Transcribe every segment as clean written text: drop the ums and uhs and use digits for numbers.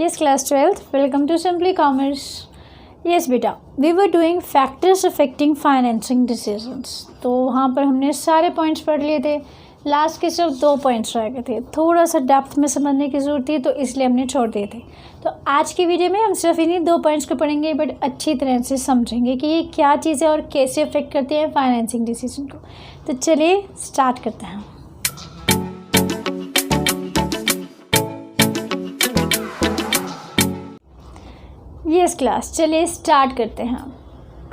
Yes, class 12th. Welcome to Simply Commerce. Yes बेटा, we were doing factors affecting financing decisions. तो वहाँ पर हमने सारे पॉइंट्स पढ़ लिए थे. लास्ट के सिर्फ 2 पॉइंट्स रह गए थे. थोड़ा सा डेप्थ में समझने की ज़रूरत थी तो इसलिए हमने छोड़ दिए थे. तो आज की वीडियो में हम सिर्फ इन्हीं 2 पॉइंट्स को पढ़ेंगे, बट अच्छी तरह से समझेंगे कि ये क्या चीज़ है और कैसे अफेक्ट करती है फाइनेंसिंग डिसीजन को. तो चलिए स्टार्ट करते हैं. यस क्लास, चलिए स्टार्ट करते हैं.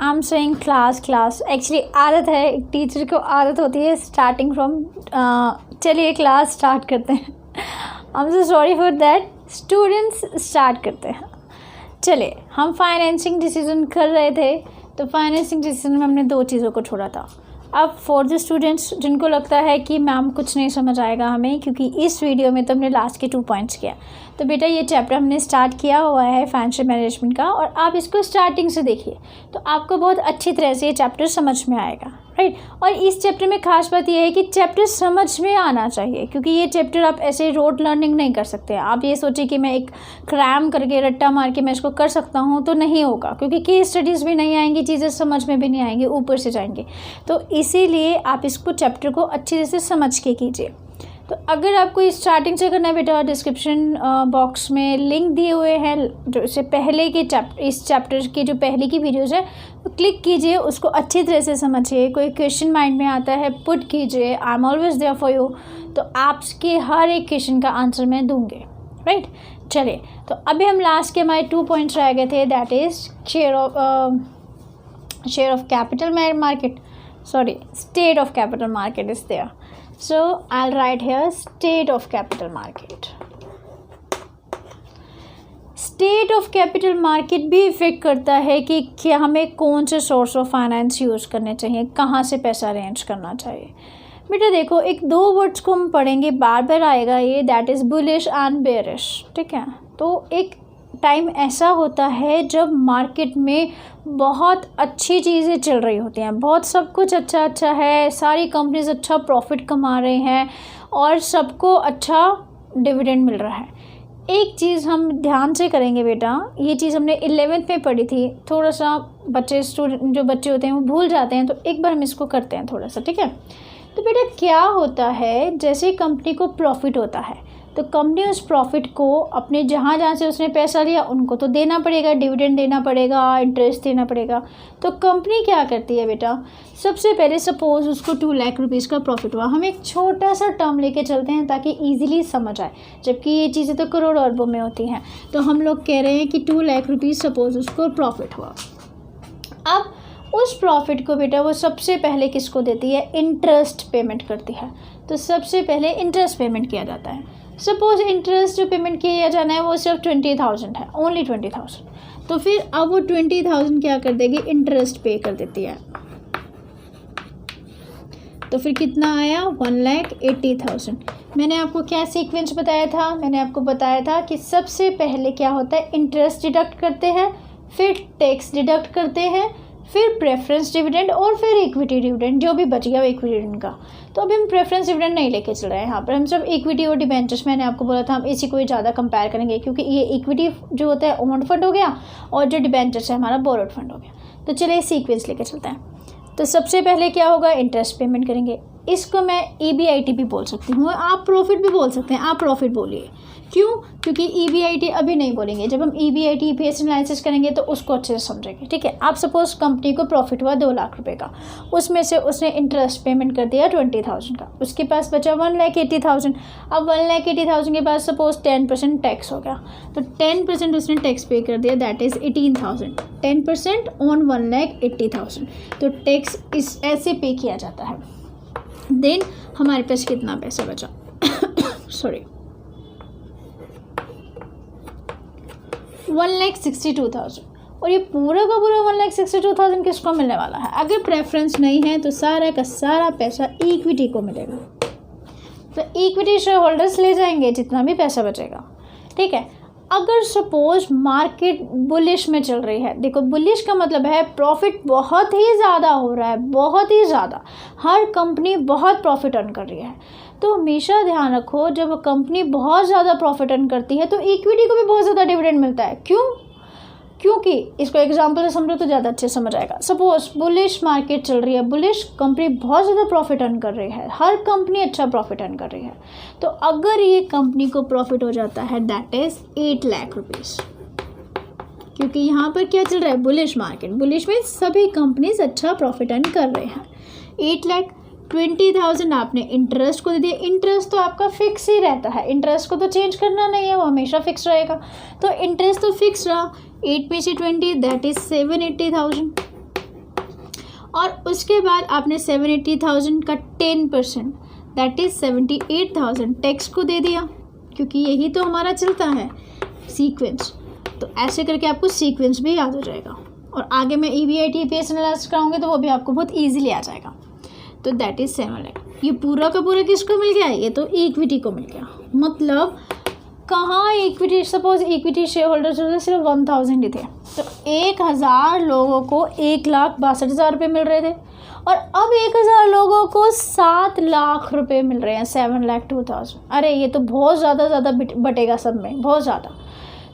I am saying class actually आदत है, एक टीचर को आदत होती है स्टार्टिंग फ्रॉम. चलिए क्लास स्टार्ट करते हैं. I am so sorry for that. Students start करते हैं. चलिए, हम फाइनेंसिंग डिसीजन कर रहे थे, तो फाइनेंसिंग डिसीजन में हमने 2 चीज़ों को छोड़ा था. अब फॉर द स्टूडेंट्स जिनको लगता है कि मैम कुछ नहीं समझ आएगा हमें, क्योंकि इस वीडियो में तो हमने लास्ट के 2 पॉइंट्स किया, तो बेटा ये चैप्टर हमने स्टार्ट किया हुआ है फाइनेंशियल मैनेजमेंट का, और आप इसको स्टार्टिंग से देखिए तो आपको बहुत अच्छी तरह से ये चैप्टर समझ में आएगा, राइट. और इस चैप्टर में खास बात यह है कि चैप्टर समझ में आना चाहिए, क्योंकि ये चैप्टर आप ऐसे रोड लर्निंग नहीं कर सकते. आप ये सोचिए कि मैं एक क्रैम करके रट्टा मार के मैं इसको कर सकता हूँ, तो नहीं होगा, क्योंकि केस स्टडीज़ भी नहीं आएंगी, चीज़ें समझ में भी नहीं आएंगी, ऊपर से जाएंगे. तो इसीलिए आप इसको चैप्टर को अच्छी तरह से समझ के कीजिए. तो अगर आपको स्टार्टिंग से करना है बेटा, डिस्क्रिप्शन बॉक्स में लिंक दिए हुए हैं जो इससे पहले के इस चैप्टर की जो पहले की वीडियोज़ है, तो क्लिक कीजिए, उसको अच्छी तरह से समझिए. कोई क्वेश्चन माइंड में आता है पुट कीजिए, I am always there for you. तो आपके हर एक क्वेश्चन का आंसर मैं दूंगी, राइट. चलिए, तो अभी हम लास्ट के हमारे 2 पॉइंट्स रह गए थे, that is share of capital market. Sorry, state of capital market is there. So I'll write here state of capital market. State of capital market भी इफेक्ट करता है कि क्या हमें कौन से सोर्स ऑफ फाइनेंस यूज़ करने चाहिए, कहाँ से पैसा अरेंज करना चाहिए. बेटा देखो, एक 2 वर्ड्स को हम पढ़ेंगे, बार बार आएगा ये, that is bullish and bearish, ठीक है. तो एक टाइम ऐसा होता है जब मार्केट में बहुत अच्छी चीज़ें चल रही होती हैं, बहुत सब कुछ अच्छा है, सारी कंपनीज अच्छा प्रॉफिट कमा रहे हैं और सबको अच्छा डिविडेंड मिल रहा है. एक चीज़ हम ध्यान से करेंगे बेटा, ये चीज़ हमने 11th में पढ़ी थी, थोड़ा सा जो बच्चे होते हैं वो भूल जाते हैं, तो एक बार हम इसको करते हैं थोड़ा सा, ठीक है. तो बेटा क्या होता है, जैसे कंपनी को प्रॉफिट होता है तो कंपनी उस प्रॉफिट को अपने जहाँ से उसने पैसा लिया उनको तो देना पड़ेगा, डिविडेंड देना पड़ेगा, इंटरेस्ट देना पड़ेगा. तो कंपनी क्या करती है बेटा, सबसे पहले सपोज उसको 2 लाख रुपीज़ का प्रॉफिट हुआ. हम एक छोटा सा टर्म लेके चलते हैं ताकि ईजिली समझ आए, जबकि ये चीज़ें तो करोड़ अरबों में होती हैं. तो हम लोग कह रहे हैं कि 2 लाख रुपीज़ सपोज उसको प्रॉफिट हुआ. अब उस प्रॉफिट को बेटा वो सबसे पहले किसको देती है, इंटरेस्ट पेमेंट करती है. तो सबसे पहले इंटरेस्ट पेमेंट किया जाता है. सपोज इंटरेस्ट जो पेमेंट किया जाना है वो सिर्फ 20,000 है, ओनली 20,000. तो फिर अब वो 20,000 क्या कर देगी, इंटरेस्ट पे कर देती है. तो फिर कितना आया, 1,80,000. मैंने आपको क्या सीक्वेंस बताया था, मैंने आपको बताया था कि सबसे पहले क्या होता है, इंटरेस्ट डिडक्ट करते हैं, फिर टैक्स डिडक्ट करते हैं, फिर प्रेफरेंस डिविडेंड और फिर इक्विटी डिविडेंड, जो भी बच गया वो इक्विटी डिविडेंड का. तो अभी हम प्रेफरेंस डिविडेंड नहीं लेके चल रहे हैं यहाँ पर, हम सब इक्विटी और डिबेंचर्स, मैंने आपको बोला था हम इसी को ही ज़्यादा कंपेयर करेंगे, क्योंकि ये इक्विटी जो होता है ओन्ड फंड हो गया और जो डिबेंचर्स है हमारा बोरोड फंड हो गया. तो चलिए सीक्वेंस लेके चलते हैं. तो सबसे पहले क्या होगा, इंटरेस्ट पेमेंट करेंगे. इसको मैं EBIT भी बोल सकती हूँ, आप प्रॉफिट भी बोल सकते हैं. आप प्रॉफिट बोलिए, क्यों, क्योंकि EBIT अभी नहीं बोलेंगे, जब हम EBIT EPS एनालिसिस करेंगे तो उसको अच्छे से समझेंगे, ठीक है. आप सपोज कंपनी को प्रॉफिट हुआ 2 लाख रुपए का, उसमें से उसने इंटरेस्ट पेमेंट कर दिया 20,000 का, उसके पास बचा 1,80,000. अब 1,80,000 के पास सपोज 10% टैक्स हो गया, तो 10% उसने टैक्स पे कर दिया, दैट इज़ 18,000. 10% ऑन 1,80,000, तो टैक्स इस ऐसे पे किया जाता है. देन हमारे पास कितना पैसा बचा, सॉरी 1,62,000. और ये पूरा का पूरा 1,62,000 किसको मिलने वाला है, अगर प्रेफरेंस नहीं है तो सारा का सारा पैसा इक्विटी को मिलेगा. तो इक्विटी शेयर होल्डर्स ले जाएंगे जितना भी पैसा बचेगा, ठीक है. अगर सपोज मार्केट बुलिश में चल रही है, देखो बुलिश का मतलब है प्रॉफिट बहुत ही ज़्यादा हो रहा है, बहुत ही ज़्यादा, हर कंपनी बहुत प्रॉफिट अर्न कर रही है, तो हमेशा ध्यान रखो, जब कंपनी बहुत ज़्यादा प्रॉफिट अर्न करती है तो इक्विटी को भी बहुत ज़्यादा डिविडेंड मिलता है। क्यों? क्योंकि इसको एग्जांपल से समझो तो ज़्यादा अच्छे समझ आएगा। सपोज बुलिश मार्केट चल रही है, बुलिश कंपनी बहुत ज़्यादा प्रॉफिट अर्न कर रही है, हर कंपनी अच्छा प्रॉफिट अर्न कर रही है। तो अगर ये कंपनी को प्रॉफिट हो जाता है दैट इज़ 8 लाख रुपीज़, क्योंकि यहाँ पर क्या चल रहा है, बुलिश मार्केट, बुलिश में सभी कंपनीज अच्छा प्रॉफिट अर्न कर रहे हैं। 8 लाख 20,000 आपने इंटरेस्ट को दे दिया। इंटरेस्ट तो आपका फिक्स ही रहता है, इंटरेस्ट को तो चेंज करना नहीं है, वो हमेशा फिक्स रहेगा। तो इंटरेस्ट तो फिक्स रहा, 8 में से 20 दैट इज़ 780,000। और उसके बाद आपने 780,000 का 10% दैट इज़ 78,000 टैक्स को दे दिया, क्योंकि यही तो हमारा चलता है सीक्वेंस। तो ऐसे करके आपको सीक्वेंस भी याद हो जाएगा, और आगे मैं EBIT EPS एनालाइज कराऊंगी तो वो भी आपको बहुत ईजिली आ जाएगा। तो दैट इज़ 7 लाख। ये पूरा का पूरा किसको मिल गया? ये तो इक्विटी को मिल गया। मतलब कहाँ equity, suppose equity share holders सिर्फ 1000 ही थे, तो 1000 लोगों को 1,62,000 रुपये मिल रहे थे, और अब 1000 लोगों को 7 लाख रुपये मिल रहे हैं, 7,02,000। अरे ये तो बहुत ज़्यादा बटेगा सब में, बहुत ज़्यादा।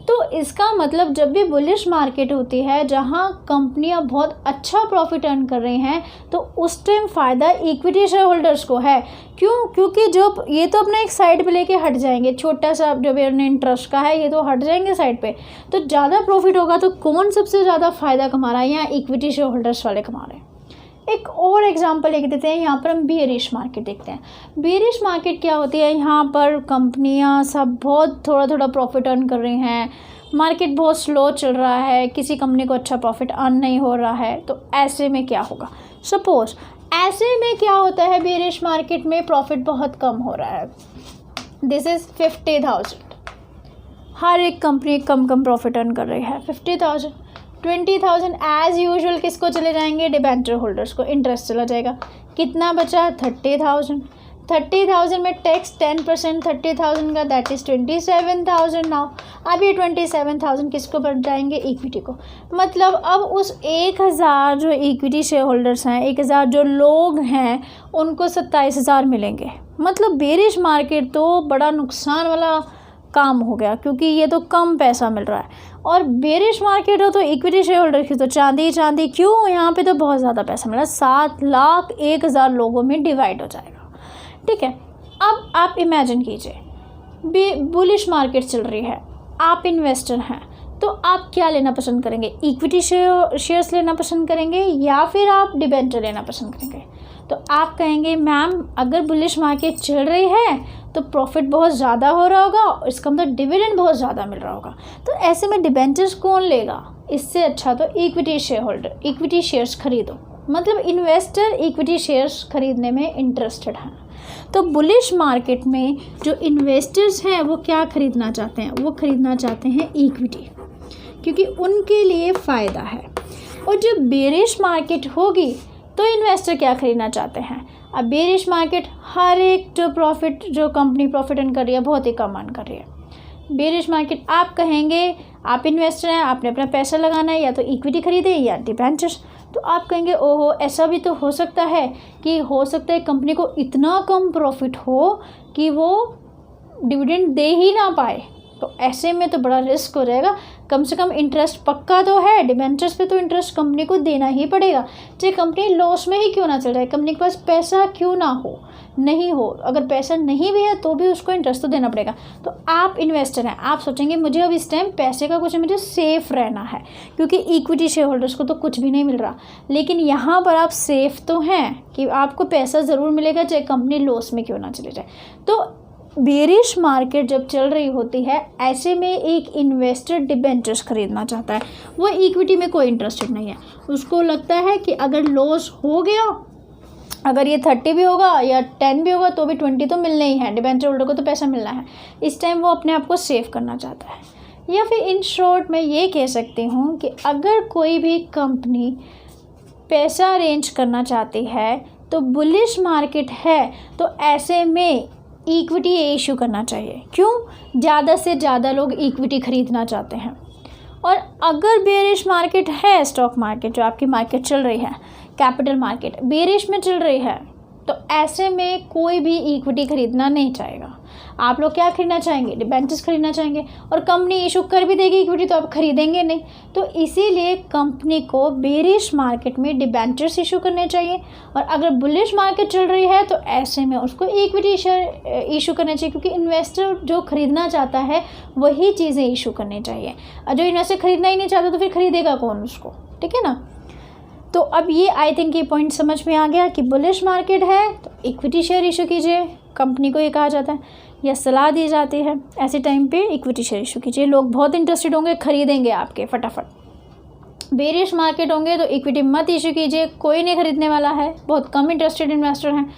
तो इसका मतलब जब भी बुलिश मार्केट होती है जहां कंपनियां बहुत अच्छा प्रॉफिट अर्न कर रही हैं, तो उस टाइम फ़ायदा इक्विटी शेयर होल्डर्स को है। क्यों? क्योंकि जब ये तो अपना एक साइड पे लेके हट जाएंगे, छोटा सा जो भी इंटरेस्ट का है ये तो हट जाएंगे साइड पे, तो ज़्यादा प्रॉफिट होगा तो कौन सबसे ज़्यादा फ़ायदा कमा रहा है? यहाँ इक्विटी शेयर होल्डर्स वाले कमा रहे हैं। एक और एग्जांपल लेके देते हैं, यहाँ पर हम बेयरिश मार्केट देखते हैं। बेयरिश मार्केट क्या होती है? यहाँ पर कंपनियाँ सब बहुत थोड़ा प्रॉफिट अर्न कर रही हैं, मार्केट बहुत स्लो चल रहा है, किसी कंपनी को अच्छा प्रॉफिट अर्न नहीं हो रहा है। तो ऐसे में क्या होगा? सपोज ऐसे में क्या होता है, बेयरिश मार्केट में प्रॉफिट बहुत कम हो रहा है, दिस इज़ 50,000, हर एक कंपनी कम प्रॉफिट अर्न कर रही है। 50,000 20,000 एज यूजुअल किसको चले जाएंगे? डिबेंचर होल्डर्स को, इंटरेस्ट चला जाएगा। कितना बचा? 30,000। 30,000 में टैक्स 10% 30,000 का दैट इज़ 27,000 नाउ। अब ये 27,000 किसको बढ़ जाएंगे? इक्विटी को। मतलब अब उस 1,000 जो इक्विटी शेयर होल्डर्स हैं, 1,000 जो लोग हैं, उनको 27,000 मिलेंगे। मतलब बेरिश मार्केट तो बड़ा नुकसान वाला काम हो गया, क्योंकि ये तो कम पैसा मिल रहा है। और बेरिश मार्केट हो तो इक्विटी शेयर होल्डर की तो चांदी। क्यों? यहाँ पे तो बहुत ज़्यादा पैसा मिल रहा है, 7 लाख 1,000 लोगों में डिवाइड हो जाएगा। ठीक है, अब आप इमेजिन कीजिए बुलिश मार्केट चल रही है, आप इन्वेस्टर हैं, तो आप क्या लेना पसंद करेंगे? इक्विटी शेयर्स लेना पसंद करेंगे या फिर आप डिबेंचर लेना पसंद करेंगे? तो आप कहेंगे मैम अगर बुलिश मार्केट चल रही है तो प्रॉफिट बहुत ज़्यादा हो रहा होगा और इसका मतलब डिविडेंड बहुत ज़्यादा मिल रहा होगा, तो ऐसे में डिबेंचर्स कौन लेगा? इससे अच्छा तो equity share holder equity shares खरीदो। मतलब इन्वेस्टर इक्विटी शेयर्स खरीदने में इंटरेस्टेड हैं। तो बुलिश मार्केट में जो इन्वेस्टर्स हैं वो क्या खरीदना चाहते हैं? वो खरीदना चाहते हैं इक्विटी, क्योंकि उनके लिए फ़ायदा है। और जब बेरिश मार्केट होगी तो इन्वेस्टर क्या खरीदना चाहते हैं? अब बेरिश मार्केट हर एक जो कंपनी प्रॉफिट अर्न कर रही है बहुत ही कम अर्न कर रही है। बेरिश मार्केट आप कहेंगे, आप इन्वेस्टर हैं, आपने अपना पैसा लगाना है, या तो इक्विटी खरीदे या डिबेंचर्स। तो आप कहेंगे ओहो ऐसा भी तो हो सकता है कि कंपनी को इतना कम प्रॉफिट हो कि वो डिविडेंड दे ही ना पाए, तो ऐसे में तो बड़ा रिस्क हो जाएगा। कम से कम इंटरेस्ट पक्का तो है, डिबेंचर्स पे तो इंटरेस्ट कंपनी को देना ही पड़ेगा, चाहे कंपनी लॉस में ही क्यों ना चल रहा है, कंपनी के पास पैसा क्यों ना हो, नहीं हो, अगर पैसा नहीं भी है तो भी उसको इंटरेस्ट तो देना पड़ेगा। तो आप इन्वेस्टर हैं, आप सोचेंगे मुझे अब इस टाइम पैसे का कुछ, मुझे सेफ़ रहना है, क्योंकि इक्विटी शेयर होल्डर्स को तो कुछ भी नहीं मिल रहा। लेकिन यहाँ पर आप सेफ़ तो हैं कि आपको पैसा ज़रूर मिलेगा, चाहे कंपनी लॉस में क्यों ना चले जाए। तो बेरिश मार्केट जब चल रही होती है, ऐसे में एक इन्वेस्टर डिबेंचर्स खरीदना चाहता है, वो इक्विटी में कोई इंटरेस्टेड नहीं है। उसको लगता है कि अगर लॉस हो गया, अगर ये 30 भी होगा या 10 भी होगा तो भी 20 तो मिलने ही है, डिबेंचर होल्डर को तो पैसा मिलना है। इस टाइम वो अपने आप को सेव करना चाहता है। या फिर इन शॉर्ट मैं ये कह सकती हूँ कि अगर कोई भी कंपनी पैसा अरेंज करना चाहती है तो बुलिश मार्केट है तो ऐसे में इक्विटी इशू करना चाहिए। क्यों? ज़्यादा से ज़्यादा लोग इक्विटी खरीदना चाहते हैं। और अगर बेरिश मार्केट है, स्टॉक मार्केट जो आपकी मार्केट चल रही है, कैपिटल मार्केट बेरिश में चल रही है, तो ऐसे में कोई भी इक्विटी खरीदना नहीं चाहेगा। आप लोग क्या खरीदना चाहेंगे? डिबेंचर्स खरीदना चाहेंगे, और कंपनी इशू कर भी देगी इक्विटी तो आप खरीदेंगे नहीं। तो इसीलिए कंपनी को बेरिश मार्केट में डिबेंचर्स इशू करने चाहिए, और अगर बुलिश मार्केट चल रही है तो ऐसे में उसको इक्विटी शेयर इशू करना चाहिए, क्योंकि इन्वेस्टर जो खरीदना चाहता है वही चीज़ें इशू करनी चाहिए। और जो इन्वेस्टर खरीदना ही नहीं चाहता तो फिर खरीदेगा कौन उसको? ठीक है ना। तो अब ये आई थिंक ये पॉइंट समझ में आ गया कि बुलिश मार्केट है तो इक्विटी शेयर इशू कीजिए, कंपनी को ये कहा जाता है या सलाह दी जाती है ऐसे टाइम पे इक्विटी शेयर इशू कीजिए। लोग बहुत इंटरेस्टेड होंगे, खरीदेंगे आपके फटाफट। बेरिश मार्केट होंगे तो इक्विटी मत इशू कीजिए, कोई नहीं खरीदने वाला है, बहुत कम इंटरेस्टेड इन्वेस्टर हैं।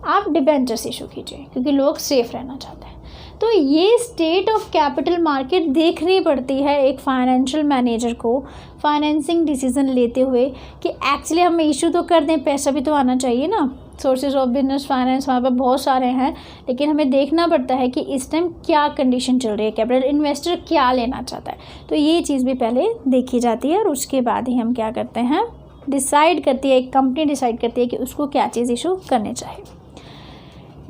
आप डिबेंचर्स इशू कीजिए क्योंकि लोग सेफ रहना चाहते हैं। तो ये स्टेट ऑफ कैपिटल मार्केट देखनी पड़ती है एक फाइनेंशियल मैनेजर को फाइनेंसिंग डिसीजन लेते हुए कि एक्चुअली हम इशू तो कर दें, पैसा भी तो आना चाहिए ना। सोर्सेज ऑफ बिजनेस फाइनेंस वहाँ पर बहुत सारे हैं, लेकिन हमें देखना पड़ता है कि इस टाइम क्या कंडीशन चल रही है, कैपिटल इन्वेस्टर क्या लेना चाहता है। तो ये चीज़ भी पहले देखी जाती है और उसके बाद ही हम क्या करते हैं, डिसाइड करती है, एक कंपनी डिसाइड करती है कि उसको क्या चीज़ इशू करनी चाहिए।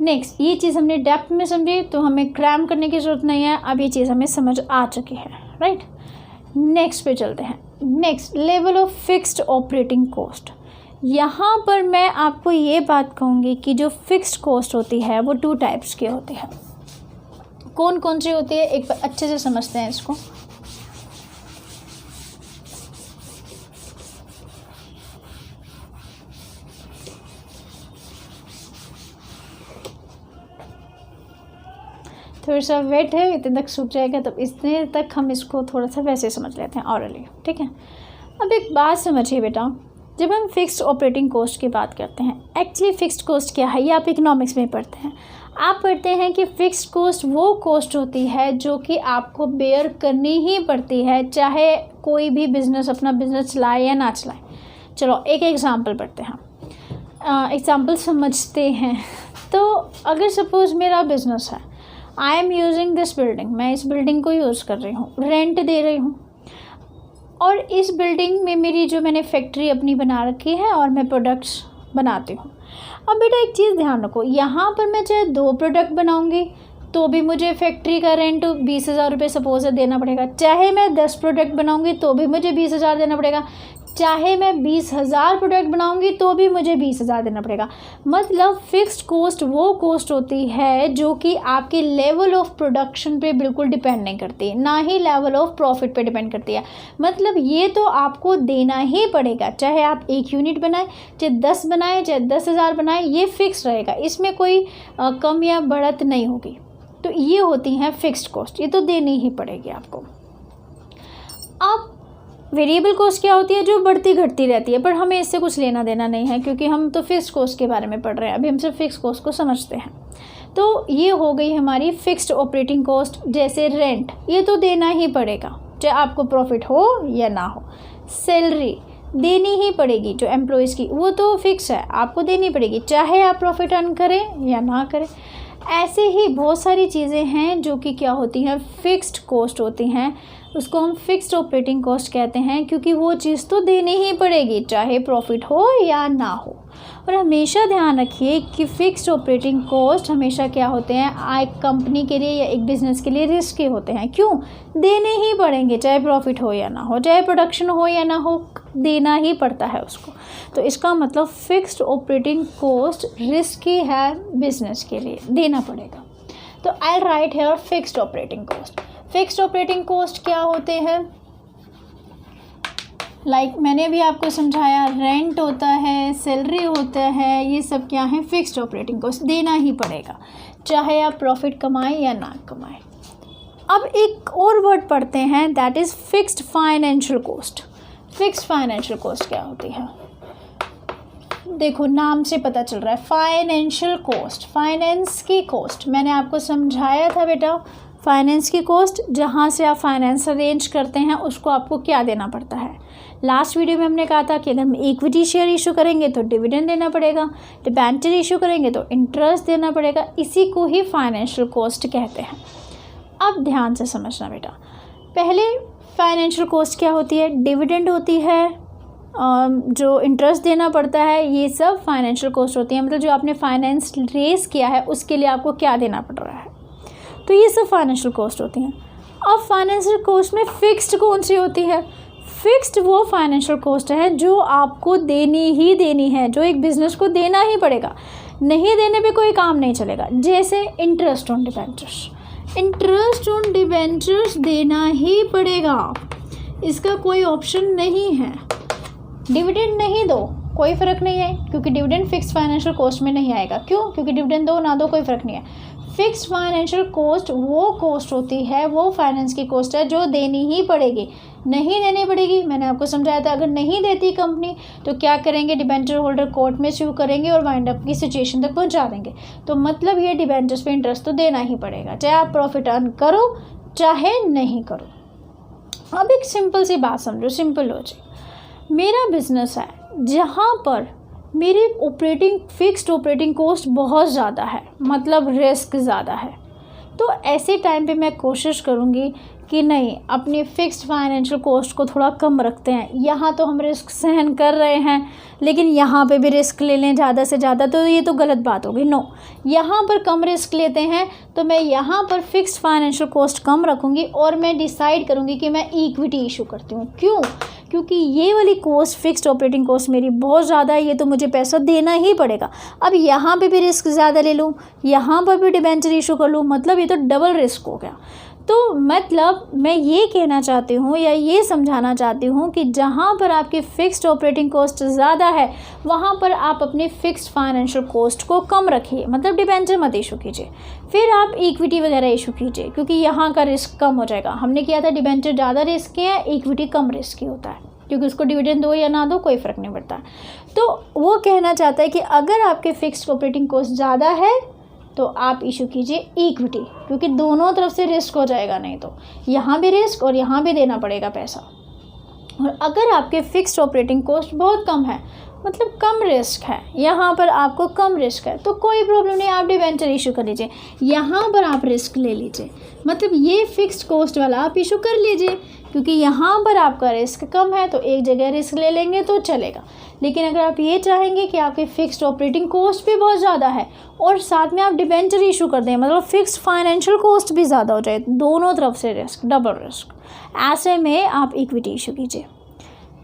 नेक्स्ट, ये चीज़ हमने डेप्थ में समझी तो हमें क्रैम करने की ज़रूरत नहीं है, अब ये चीज़ हमें समझ आ चुकी है, राइट। नेक्स्ट पे चलते हैं। Next, level of fixed operating cost. यहाँ पर मैं आपको ये बात कहूँगी कि जो फिक्स्ड कॉस्ट होती है वो 2 टाइप्स की होती है। कौन कौन सी होती है एक बार अच्छे से समझते हैं इसको। थोड़ा सा वेट है, इतने तक सूख जाएगा, तब इतने तक हम इसको थोड़ा सा वैसे समझ लेते हैं ऑरली, ठीक है। अब एक बात समझिए बेटा, जब हम फिक्स्ड ऑपरेटिंग कॉस्ट की बात करते हैं, एक्चुअली फिक्स्ड कॉस्ट क्या है ये आप इकोनॉमिक्स में पढ़ते हैं। आप पढ़ते हैं कि फ़िक्स्ड कॉस्ट वो कॉस्ट होती है जो कि आपको बेयर करनी ही पड़ती है, चाहे कोई भी बिज़नेस अपना बिज़नेस चलाए या ना चलाए। चलो एक एग्ज़ाम्पल पढ़ते हैं, एग्ज़ाम्पल समझते हैं। तो अगर सपोज़ मेरा बिज़नेस है, I am using this building, मैं इस बिल्डिंग को यूज़ कर रही हूँ, रेंट दे रही हूँ, और इस बिल्डिंग में मेरी जो मैंने फैक्ट्री अपनी बना रखी है और मैं प्रोडक्ट्स बनाती हूँ। अब बेटा एक चीज़ ध्यान रखो, यहाँ पर मैं चाहे 2 प्रोडक्ट बनाऊँगी तो भी मुझे फैक्ट्री का रेंट 20,000 रुपये सपोज देना पड़ेगा, चाहे मैं 10 प्रोडक्ट बनाऊँगी तो भी मुझे 20,000 देना पड़ेगा, चाहे मैं 20,000 प्रोडक्ट बनाऊंगी तो भी मुझे 20,000 देना पड़ेगा। मतलब फिक्स्ड कॉस्ट वो कॉस्ट होती है जो कि आपके लेवल ऑफ प्रोडक्शन पे बिल्कुल डिपेंड नहीं करती, ना ही लेवल ऑफ प्रॉफिट पे डिपेंड करती है। मतलब ये तो आपको देना ही पड़ेगा, चाहे आप 1 यूनिट बनाएं, चाहे 10 बनाएं, चाहे 10,000 बनाएं, ये फिक्स रहेगा, इसमें कोई कम या बढ़त नहीं होगी। तो ये होती हैं फिक्स्ड कॉस्ट, ये तो देनी ही पड़ेगी आपको। अब वेरिएबल कॉस्ट क्या होती है, जो बढ़ती घटती रहती है, पर हमें इससे कुछ लेना देना नहीं है क्योंकि हम तो फिक्स्ड कॉस्ट के बारे में पढ़ रहे हैं, अभी हम सिर्फ फिक्स्ड कॉस्ट को समझते हैं। तो ये हो गई हमारी फिक्स्ड ऑपरेटिंग कॉस्ट। जैसे रेंट, ये तो देना ही पड़ेगा चाहे आपको प्रॉफिट हो या ना हो। सैलरी देनी ही पड़ेगी जो एम्प्लॉयज़ की, वो तो फिक्स है, आपको देनी पड़ेगी चाहे आप प्रॉफिट अर्न करें या ना करें। ऐसे ही बहुत सारी चीज़ें हैं जो कि क्या होती हैं, फिक्स्ड कॉस्ट होती हैं, उसको हम फिक्स्ड ऑपरेटिंग कॉस्ट कहते हैं, क्योंकि वो चीज़ तो देनी ही पड़ेगी चाहे प्रॉफिट हो या ना हो। और हमेशा ध्यान रखिए कि फ़िक्स्ड ऑपरेटिंग कॉस्ट हमेशा क्या होते हैं, एक कंपनी के लिए या एक बिज़नेस के लिए रिस्की होते हैं। क्यों? देने ही पड़ेंगे चाहे प्रॉफिट हो या ना हो, चाहे प्रोडक्शन हो या ना हो, देना ही पड़ता है उसको। तो इसका मतलब फ़िक्स्ड ऑपरेटिंग कॉस्ट रिस्की है बिज़नेस के लिए, देना पड़ेगा। तो I write here fixed operating cost. Fixed operating cost क्या होते हैं, लाइक मैंने भी आपको समझाया, रेंट होता है, सैलरी होता है, ये सब क्या है, फिक्स्ड ऑपरेटिंग कॉस्ट, देना ही पड़ेगा चाहे आप प्रॉफिट कमाएं या ना कमाएं। अब एक और वर्ड पढ़ते हैं, that is fixed financial cost. Fixed financial cost क्या होती है, देखो नाम से पता चल रहा है, फाइनेंशियल कॉस्ट, फाइनेंस की कॉस्ट। मैंने आपको समझाया था बेटा, फाइनेंस की कॉस्ट, जहाँ से आप फाइनेंस अरेंज करते हैं उसको आपको क्या देना पड़ता है। लास्ट वीडियो में हमने कहा था कि अगर हम इक्विटी शेयर इशू करेंगे तो डिविडेंड देना पड़ेगा, डिबेंचर इशू करेंगे तो इंटरेस्ट देना पड़ेगा, इसी को ही फाइनेंशियल कॉस्ट कहते हैं। अब ध्यान से समझना बेटा, पहले फाइनेंशियल कॉस्ट क्या होती है, डिविडेंड होती है, जो इंटरेस्ट देना पड़ता है, ये सब फाइनेंशियल कॉस्ट होती है। मतलब जो आपने फाइनेंस रेस किया है उसके लिए आपको क्या देना पड़ रहा है, तो ये सब फाइनेंशियल कॉस्ट होती हैं। अब फाइनेंशियल कॉस्ट में फिक्स्ड कौन सी होती है? फिक्स्ड वो फाइनेंशियल कॉस्ट है जो आपको देनी ही देनी है, जो एक बिज़नेस को देना ही पड़ेगा, नहीं देने पे कोई काम नहीं चलेगा। जैसे interest on debentures, interest on debentures देना ही पड़ेगा, इसका कोई ऑप्शन नहीं है। डिविडेंड नहीं दो कोई फ़र्क नहीं है, क्योंकि डिविडेंड फिक्स फाइनेंशियल कॉस्ट में नहीं आएगा। क्यों? क्योंकि डिविडेंड दो ना दो कोई फ़र्क नहीं है। फिक्स फाइनेंशियल कॉस्ट वो कॉस्ट होती है, वो फाइनेंस की कॉस्ट है जो देनी ही पड़ेगी, नहीं देनी पड़ेगी। मैंने आपको समझाया था, अगर नहीं देती कंपनी तो क्या करेंगे, डिबेंचर होल्डर कोर्ट में स्यू करेंगे और वाइंड अप की सिचुएशन तक पहुंचा देंगे। तो मतलब ये डिबेंचर्स पे इंटरेस्ट तो देना ही पड़ेगा, चाहे आप प्रॉफिट अर्न करो चाहे नहीं करो। अब एक सिंपल सी बात समझो, सिंपल लॉजिक। मेरा बिजनेस है जहाँ पर मेरी फिक्स्ड ऑपरेटिंग कॉस्ट बहुत ज़्यादा है, मतलब रिस्क ज़्यादा है, तो ऐसे टाइम पे मैं कोशिश करूँगी कि नहीं, अपनी फिक्स्ड फाइनेंशियल कॉस्ट को थोड़ा कम रखते हैं। यहाँ तो हम रिस्क सहन कर रहे हैं, लेकिन यहाँ पे भी रिस्क ले लें ज़्यादा से ज़्यादा, तो ये तो गलत बात होगी। नो, यहाँ पर कम रिस्क लेते हैं, तो मैं यहाँ पर फिक्स्ड फाइनेंशियल कॉस्ट कम रखूँगी और मैं डिसाइड करूँगी कि मैं इक्विटी इशू करती हूँ। क्यों? क्योंकि ये वाली कॉस्ट, फिक्स्ड ऑपरेटिंग कॉस्ट मेरी बहुत ज़्यादा है, ये तो मुझे पैसा देना ही पड़ेगा। अब यहाँ पे भी रिस्क ज़्यादा ले लूँ, यहाँ पर भी डिबेंचर इशू कर लूँ, मतलब ये तो डबल रिस्क हो गया। तो मतलब मैं ये कहना चाहती हूँ या ये समझाना चाहती हूँ कि जहाँ पर आपकी फ़िक्स्ड ऑपरेटिंग कॉस्ट ज़्यादा है वहाँ पर आप अपनी फ़िक्स्ड फाइनेंशियल कॉस्ट को कम रखिए, मतलब डिबेंचर मत इशू कीजिए, फिर आप इक्विटी वगैरह इशू कीजिए, क्योंकि यहाँ का रिस्क कम हो जाएगा। हमने किया था डिबेंचर ज़्यादा रिस्क है, इक्विटी कम रिस्क ही होता है, क्योंकि उसको डिविडेंड दो या ना दो कोई फ़र्क नहीं पड़ता। तो वो कहना चाहता है कि अगर आपके फ़िक्स्ड ऑपरेटिंग कॉस्ट ज़्यादा है तो आप इशू कीजिए इक्विटी, क्योंकि दोनों तरफ से रिस्क हो जाएगा, नहीं तो यहाँ भी रिस्क और यहाँ भी देना पड़ेगा पैसा। और अगर आपके फिक्स्ड ऑपरेटिंग कॉस्ट बहुत कम है, मतलब कम रिस्क है, यहाँ पर आपको कम रिस्क है, तो कोई प्रॉब्लम नहीं, आप डिबेंचर इशू कर लीजिए, यहाँ पर आप रिस्क ले लीजिए, मतलब ये फिक्स्ड कॉस्ट वाला आप इशू कर लीजिए, क्योंकि यहाँ पर आपका रिस्क कम है, तो एक जगह रिस्क ले लेंगे तो चलेगा। लेकिन अगर आप ये चाहेंगे कि आपकी फ़िक्स्ड ऑपरेटिंग कॉस्ट भी बहुत ज़्यादा है और साथ में आप डिबेंचर इशू कर दें, मतलब फ़िक्स्ड फाइनेंशियल कॉस्ट भी ज़्यादा हो जाए, दोनों तरफ से रिस्क, डबल रिस्क, ऐसे में आप इक्विटी इशू कीजिए।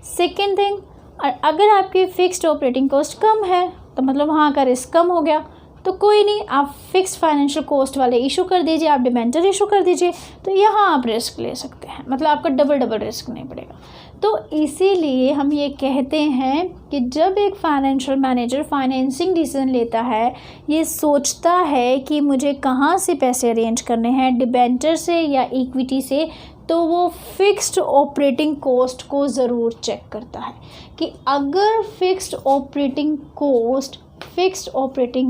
सेकेंड थिंग, अगर आपकी फ़िक्स्ड ऑपरेटिंग कॉस्ट कम है तो मतलब वहाँ का रिस्क कम हो गया, तो कोई नहीं, आप फिक्स फाइनेंशियल कॉस्ट वाले इशू कर दीजिए, आप डिबेंचर इशू कर दीजिए, तो यहाँ आप रिस्क ले सकते हैं, मतलब आपका डबल रिस्क नहीं पड़ेगा। तो इसीलिए हम ये कहते हैं कि जब एक फाइनेंशियल मैनेजर फाइनेंसिंग डिसीजन लेता है, ये सोचता है कि मुझे कहाँ से पैसे अरेंज करने हैं, डिबेंचर से या इक्विटी से, तो वो फिक्स्ड ऑपरेटिंग कॉस्ट को ज़रूर चेक करता है कि अगर फिक्स्ड ऑपरेटिंग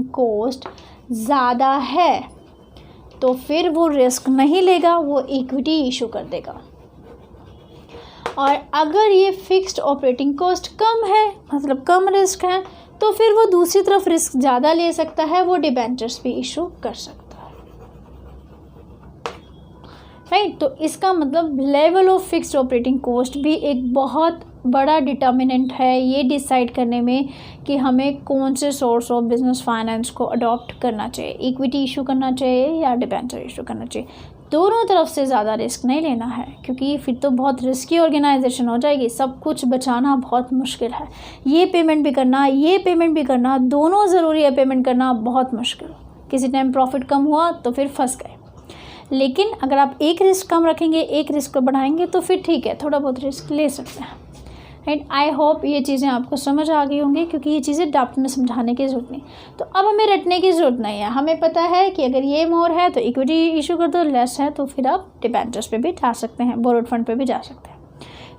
कॉस्ट ज़्यादा है तो फिर वो रिस्क नहीं लेगा, वो इक्विटी इशू कर देगा। और अगर ये फिक्स्ड ऑपरेटिंग कॉस्ट कम है, मतलब कम रिस्क है, तो फिर वो दूसरी तरफ रिस्क ज़्यादा ले सकता है, वो डिबेंचर्स भी इशू कर सकता है, राइट। तो इसका मतलब level of fixed operating cost भी एक बहुत बड़ा डिटर्मिनेंट है ये डिसाइड करने में कि हमें कौन से सोर्स ऑफ बिजनेस फाइनेंस को अडॉप्ट करना चाहिए, इक्विटी इशू करना चाहिए या डिबेंचर इशू करना चाहिए। दोनों तरफ से ज़्यादा रिस्क नहीं लेना है, क्योंकि फिर तो बहुत रिस्की ऑर्गेनाइजेशन हो जाएगी, सब कुछ बचाना बहुत मुश्किल है, ये पेमेंट भी करना, ये पेमेंट भी करना, दोनों ज़रूरी है, पेमेंट करना बहुत मुश्किल। किसी टाइम प्रॉफिट कम हुआ तो फिर फंस गए। लेकिन अगर आप एक रिस्क कम रखेंगे, एक रिस्क को बढ़ाएंगे, तो फिर ठीक है, थोड़ा बहुत रिस्क ले सकते हैं, राइट। आई होप ये चीज़ें आपको समझ आ गई होंगी, क्योंकि ये चीज़ें डॉक्ट में समझाने की ज़रूरत नहीं। तो अब हमें रटने की ज़रूरत नहीं है, हमें पता है कि अगर ये मोर है तो इक्विटी इशू कर दो, लेस है तो फिर आप डिबेंचर्स पे भी जा सकते हैं, बोरोड फंड पे भी जा सकते हैं,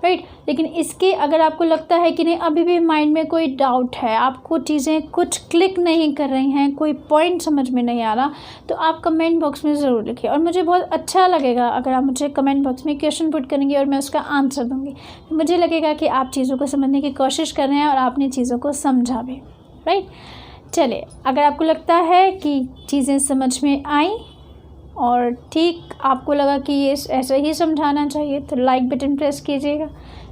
राइट। लेकिन इसके अगर आपको लगता है कि नहीं, अभी भी माइंड में कोई डाउट है, आपको चीज़ें कुछ क्लिक नहीं कर रही हैं, कोई पॉइंट समझ में नहीं आ रहा, तो आप कमेंट बॉक्स में ज़रूर लिखिए। और मुझे बहुत अच्छा लगेगा अगर आप मुझे कमेंट बॉक्स में क्वेश्चन पुट करेंगे और मैं उसका आंसर दूँगी। मुझे लगेगा कि आप चीज़ों को समझने की कोशिश कर रहे हैं और आपने चीज़ों को समझा भी, राइट। चलिए, अगर आपको लगता है कि चीज़ें समझ में आई और ठीक आपको लगा कि ये ऐसा ही समझाना चाहिए, तो लाइक बटन प्रेस कीजिएगा,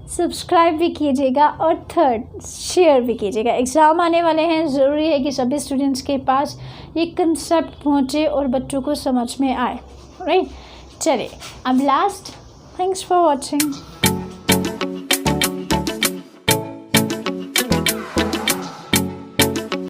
सब्सक्राइब भी कीजिएगा और थर्ड शेयर भी कीजिएगा। एग्ज़ाम आने वाले हैं, ज़रूरी है कि सभी स्टूडेंट्स के पास ये कंसेप्ट पहुँचे और बच्चों को समझ में आए। राइट, चलिए अब लास्ट, थैंक्स फॉर वॉचिंग।